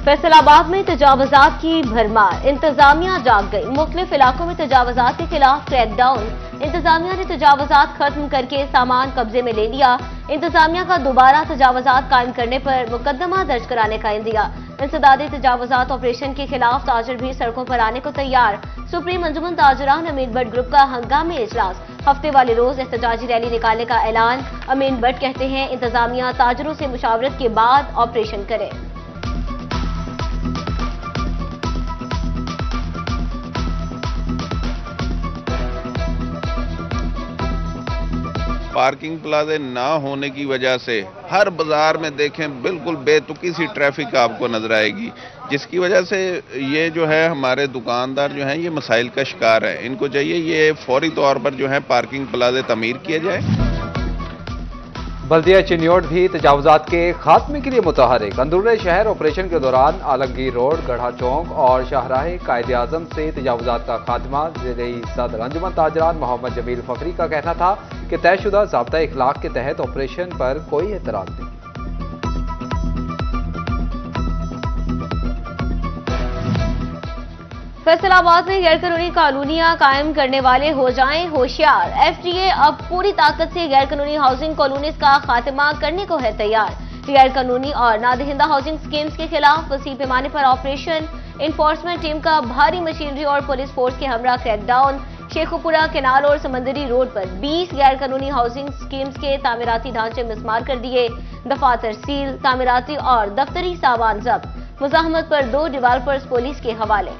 फैसलाबाद में तजावजात की भरमार, इंतजामिया जाग गई। मुख्तलिफ इलाकों में तजावजात के खिलाफ क्रैकडाउन। इंतजामिया ने तजावजात खत्म करके सामान कब्जे में ले लिया। इंतजामिया का दोबारा तजावजात कायम करने पर मुकदमा दर्ज कराने का इंदिया। इंसदादी तजावजात ऑपरेशन के खिलाफ ताजर भी सड़कों पर आने को तैयार। सुप्रीम अंजुमन ताजरान अमीन भट्ट ग्रुप का हंगामी इजलास। हफ्ते वाले रोज एहतजाजी रैली निकालने का ऐलान। अमीन भट्ट कहते हैं इंतजामिया ताजरों से मुशावरत के बाद ऑपरेशन करे। पार्किंग प्लाजे ना होने की वजह से हर बाजार में देखें बिल्कुल बेतुकी सी ट्रैफिक आपको नजर आएगी, जिसकी वजह से ये जो है हमारे दुकानदार जो हैं ये मसाइल का शिकार है। इनको चाहिए ये फौरी तौर पर जो है पार्किंग प्लाजे तमीर किए जाए। बल्दिया चिन्योट भी तजावजात के खात्मे के लिए मुतहरिक। अंदरूनी शहर ऑपरेशन के दौरान आलमगीर रोड, गढ़ा चौक और शाहराह कायदे आजम से तजावजात का खात्मा। ज़िले सदर अंजुमन ताजरान मोहम्मद जमील फखरी का कहना था कि तयशुदा ज़ाब्ता इखलाक के तहत ऑपरेशन पर कोई एतराज नहीं। फैसलाबाद में गैर कानूनी कॉलोनियां कायम करने वाले हो जाएं होशियार। एफडीए अब पूरी ताकत से गैर कानूनी हाउसिंग कॉलोनीज का खात्मा करने को है तैयार। गैर कानूनी और नादहिंदा हाउसिंग स्कीम्स के खिलाफ वसी पैमाने पर ऑपरेशन। इन्फोर्समेंट टीम का भारी मशीनरी और पुलिस फोर्स के हमरा क्रैकडाउन। शेखुपुरा केनाल और समंदरी रोड पर 20 गैर कानूनी हाउसिंग स्कीम्स के तामीराती ढांचे मिसमार कर दिए। दफातर सील, तामीराती और दफ्तरी सामान जब्त। मुजाहमत पर 2 डिवेलपर्स पुलिस के हवाले।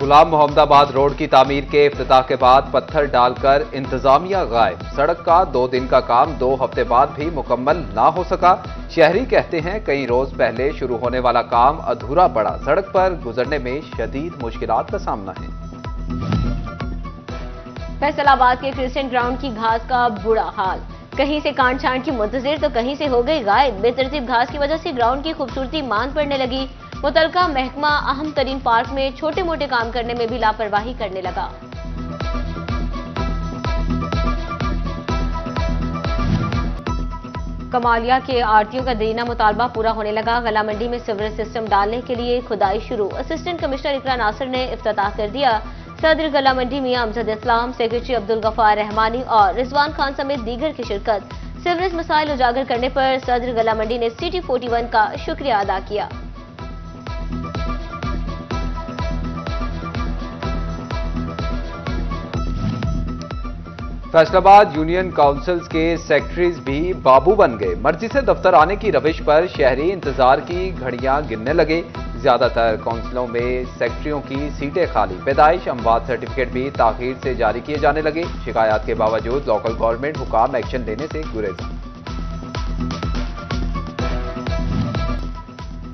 गुलाम मोहम्मदाबाद रोड की तामीर के इफ्तिताह के बाद पत्थर डालकर इंतजामिया गायब। सड़क का 2 दिन का काम 2 हफ्ते बाद भी मुकम्मल ना हो सका। शहरी कहते हैं कई रोज पहले शुरू होने वाला काम अधूरा पड़ा। सड़क पर गुजरने में शदीद मुश्किलात का सामना है। फैसलाबाद के क्रिस्टियन ग्राउंड की घास का बुरा हाल। कहीं से कांट छांट की मुंतजिर तो कहीं से हो गई गायब। बेतरतीब घास की वजह से ग्राउंड की खूबसूरती मांद पड़ने लगी। मुतलका महकमा अहम तरीन पार्क में छोटे मोटे काम करने में भी लापरवाही करने लगा। कमालिया के आरटीओ का देना मुतालबा पूरा होने लगा। गला मंडी में सीवरेज सिस्टम डालने के लिए खुदाई शुरू। असिस्टेंट कमिश्नर इकरा नासिर ने इफ्तिताह कर दिया। सदर गला मंडी मियां अमजद इस्लाम, सेक्रेटरी अब्दुल गफार रहमानी और रिजवान खान समेत दीगर की शिरकत। सीवरेज मसाइल उजागर करने पर सदर गला मंडी ने सिटी 41 का शुक्रिया अदा किया। फैसलाबाद यूनियन काउंसिल्स के सेक्रेटरीज भी बाबू बन गए। मर्जी से दफ्तर आने की रविश पर शहरी इंतजार की घड़ियां गिनने लगे। ज्यादातर काउंसिलों में सेक्रेटरियों की सीटें खाली। पैदाइश अमवात सर्टिफिकेट भी ताखीर से जारी किए जाने लगे। शिकायत के बावजूद लोकल गवर्नमेंट हुकाम एक्शन लेने से गुरेज।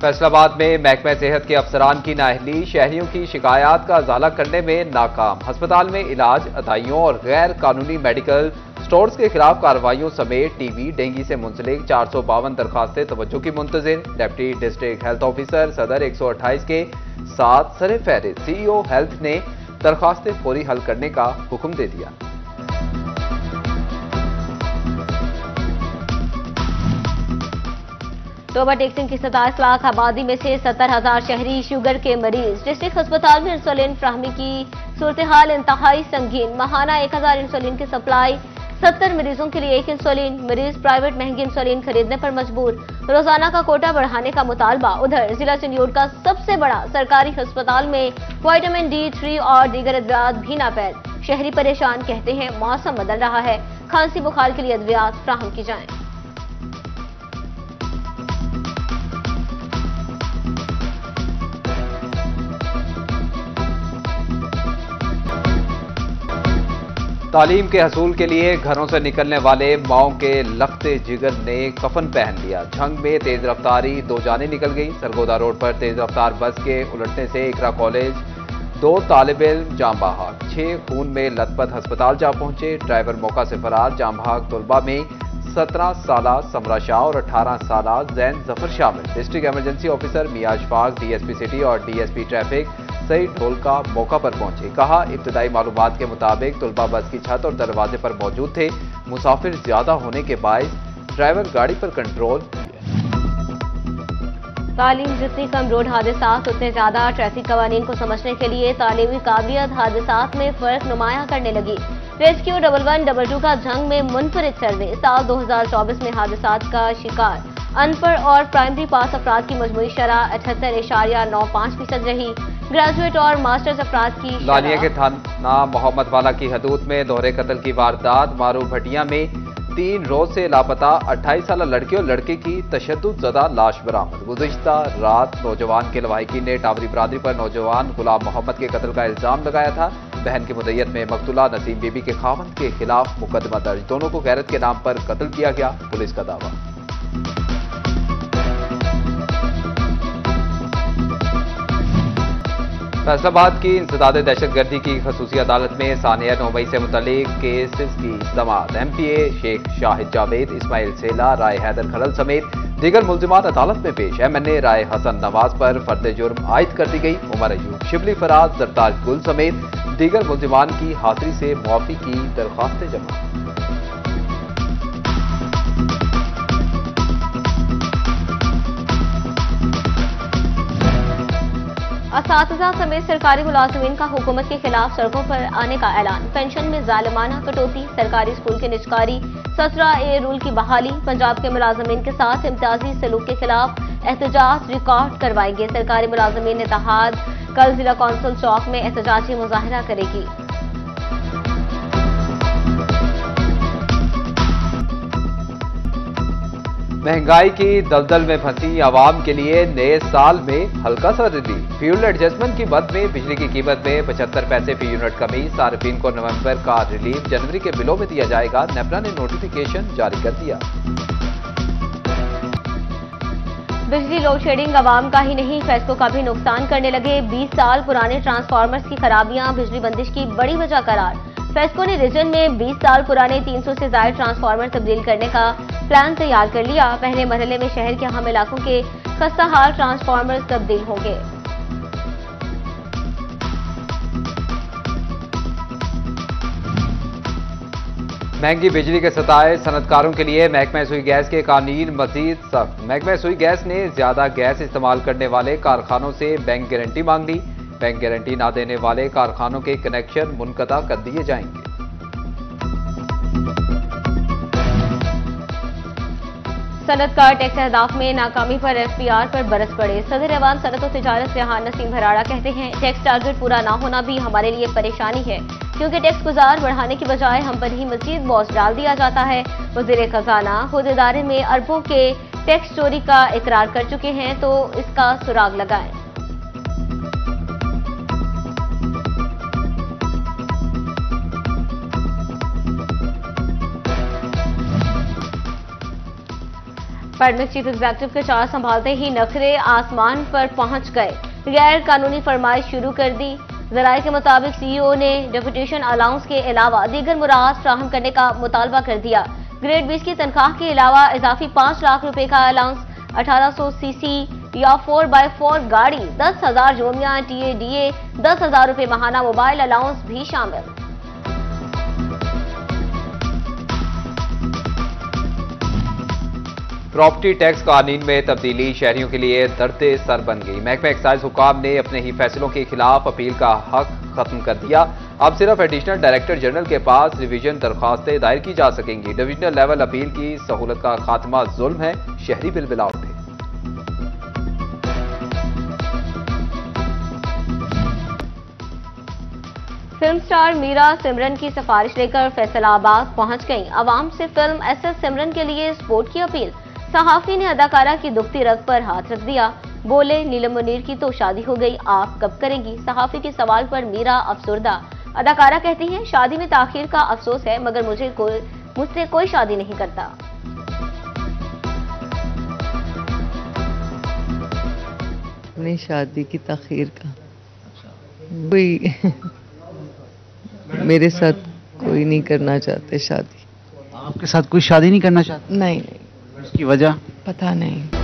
फैसलाबाद में महकमा सेहत के अफसरान की नाअहली शहरियों की शिकायत का अजाला करने में नाकाम। अस्पताल में इलाज, अदाइयों और गैर कानूनी मेडिकल स्टोर्स के खिलाफ कार्रवाइयों समेत टीबी, डेंगू से मुंसलिक 452 दरखास्तें तवज्जो की मुंतजिर। डिप्टी डिस्ट्रिक्ट हेल्थ ऑफिसर सदर 128 के साथ सरे फहरिस्त सीईओ हेल्थ ने दरखास्तें फौरी हल करने का हुक्म दे दिया। ओवरटेक्सिंग की 27 लाख आबादी में से 70,000 शहरी शुगर के मरीज। डिस्ट्रिक्ट अस्पताल में इंसुलिन फ्राहमी की सूरत हाल इंतहाई संगीन। माहाना 1000 इंसुलिन की सप्लाई। 70 मरीजों के लिए 1 इंसुलिन। मरीज प्राइवेट महंगी इंसुलिन खरीदने पर मजबूर। रोजाना का कोटा बढ़ाने का मुतालबा। उधर जिला चिन्योट का सबसे बड़ा सरकारी अस्पताल में विटामिन D3 और दीगर अद्वियात भी नापैद। शहरी परेशान, कहते हैं मौसम बदल रहा है, खांसी बुखार के लिए अद्वियात फ्राहम की जाएं। तालीम के हसूल के लिए घरों से निकलने वाले माओ के लखते जिगर ने कफन पहन लिया। झंग में तेज रफ्तारी 2 जानें निकल गई। सरगोदा रोड पर तेज रफ्तार बस के उलटने से इकरा कॉलेज 2 तालिब इल्म जाम बहाक। 6 खून में लथपथ अस्पताल जा पहुंचे। ड्राइवर मौका से फरार। जाम बहाक तलबा में 17 साला समरा शाह और 18 साला जैन जफर शामिल। डिस्ट्रिक्ट इमरजेंसी ऑफिसर मियां अशफाक, DSP सिटी और DSP ट्रैफिक सईद ढोलका मौका पर पहुंचे। कहा, इब्तदाई मालूमात के मुताबिक तुलबा बस की छत और दरवाजे पर मौजूद थे। मुसाफिर ज्यादा होने के बायस ड्राइवर गाड़ी पर कंट्रोल। तालीम जितनी कम रोड हादसात उतने ज्यादा ट्रैफिक कवानीन को समझने के लिए तालीमी काबिलियत हादसात में फर्क नुमाया करने लगी। रेस्क्यू 1112 का जंग में मुनफरिद सर्वे साल 2024 में हादसात का शिकार अनपढ़ और प्राइमरी पास अफराद की मजमूई शरह 78.95% रही। ग्रेजुएट और मास्टर्स अफराद की लानिया के थाना मोहम्मद वाला की हदूद में दोहरे कत्ल की वारदात। मारू भटिया में 3 रोज से लापता 28 साल लड़के और लड़के की तशद्दुद ज़दा लाश बरामद। गुज़िश्ता रात नौजवान के लवाहिकीन ने टावरी बरादरी पर नौजवान गुलाम मोहम्मद के कत्ल का इल्जाम लगाया था। बहन की मुद्दत में मकतूला नसीम बीबी के खावंद के खिलाफ मुकदमा दर्ज। दोनों को गैरत के नाम पर कत्ल किया गया, पुलिस का दावा। फैसलाबाद की इंसदाद दहशतगर्दी की खसूसी अदालत में सानिया 9 मई से मुतल्लिक केसेस की समाअत। MPA शेख शाहिद जावेद, इस्माइल सेला, राय हैदर खलल समेत दीगर मुल्जिमान अदालत में पेश। MNA राय हसन नवाज पर फर्द जुर्म आयद कर दी गई। उमर अयूब, शिबली फराज, जरताज गुल समेत दीगर मुल्जिमान की हाजिरी से मुआफी की दरख्वास्तें जमा। असातिज़ा समेत सरकारी मुलाजिमीन का हुकूमत के खिलाफ सड़कों पर आने का ऐलान। पेंशन में जालिमाना कटौती, सरकारी स्कूल के निजकारी 17A रूल की बहाली। पंजाब के मुलाजिमीन के साथ इम्तियाजी सलूक के खिलाफ एहतजाज रिकॉर्ड करवाएंगे। सरकारी मुलाजिमीन इत्तेहाद कल जिला कौंसिल चौक में एहतजाजी मुजाहरा करेगी। महंगाई की दलदल में फंसी आवाम के लिए नए साल में हल्का सा रिलीफ। फ्यूल एडजस्टमेंट की मद में बिजली की कीमत में 75 पैसे फी यूनिट कमी। सार्फिन को नवंबर का रिलीफ जनवरी के बिलों में दिया जाएगा। नेपरा ने नोटिफिकेशन जारी कर दिया। बिजली लोड शेडिंग आवाम का ही नहीं, फेस्को का भी नुकसान करने लगे। 20 साल पुराने ट्रांसफार्मर्स की खराबियां बिजली बंदिश की बड़ी वजह करार। फेस्को ने रीजन में 20 साल पुराने 300 से ज्यादा ट्रांसफार्मर तब्दील करने का प्लान तैयार कर लिया। पहले मरहले में शहर के अहम इलाकों के खस्ता हाल ट्रांसफार्मर तब्दील होंगे। महंगी बिजली के सताए सनतकारों के लिए महकमा सुई गैस के कानून मजीद सख्त। महकमा सुई गैस ने ज्यादा गैस इस्तेमाल करने वाले कारखानों से बैंक गारंटी मांग ली। बैंक गारंटी ना देने वाले कारखानों के कनेक्शन मुनक़ता कर दिए जाएंगे। सनतकार टैक्स अहदाफ में नाकामी पर FPR पर बरस पड़े। सदर ऐवान सनत और तिजारत रेहान नसीम भराड़ा कहते हैं, टैक्स टारगेट पूरा ना होना भी हमारे लिए परेशानी है, क्योंकि टैक्स गुजार बढ़ाने की बजाय हम पर ही मजीद बॉस डाल दिया जाता है। वज़ीर खजाना खुद इदारे में अरबों के टैक्स चोरी का इकरार कर चुके हैं, तो इसका सुराग लगाएं। पैडमिक चीफ एग्जीक्यूटिव के चार्ज संभालते ही नखरे आसमान पर पहुंच गए। गैर कानूनी फरमाइश शुरू कर दी। जराये के मुताबिक CEO ने डेपुटेशन अलाउंस के अलावा दीगर मुराद फ्राहम करने का मुतालबा कर दिया। ग्रेड 20 की तनख्वाह के अलावा इजाफी 5 लाख रुपए का अलाउंस, 1800 CC या 4x4 गाड़ी, 10,000 जोमिया TADA, 10,000 रुपए माहाना मोबाइल अलाउंस भी शामिल। प्रॉपर्टी टैक्स कानून में तब्दीली शहरियों के लिए दर्दे सर बन गई। महकमा एक्साइज हुकाम ने अपने ही फैसलों के खिलाफ अपील का हक खत्म कर दिया। अब सिर्फ एडिशनल डायरेक्टर जनरल के पास रिवीजन दरख्वास्तें दायर की जा सकेंगी। डिविजनल लेवल अपील की सहूलत का खात्मा जुल्म है, शहरी बिलबिला उठे। फिल्म स्टार मीरा सिमरन की सिफारिश लेकर फैसलाबाद पहुंच गईं। अवाम से फिल्म SS सिमरन के लिए सपोर्ट की अपील। सहाफी ने अदाकारा की दुखती रग पर हाथ रख दिया। बोले, नीलम मुनीर की तो शादी हो गई, आप कब करेंगी? सहाफी के सवाल पर मीरा अफसुर्दा। अदाकारा कहती हैं, शादी में ताखीर का अफसोस है, मगर मुझसे कोई शादी नहीं करता। अपनी शादी की ताखीर का कोई मेरे साथ कोई नहीं करना चाहते शादी। आपके साथ कोई शादी नहीं करना चाहता? नहीं। उसकी वजह पता नहीं।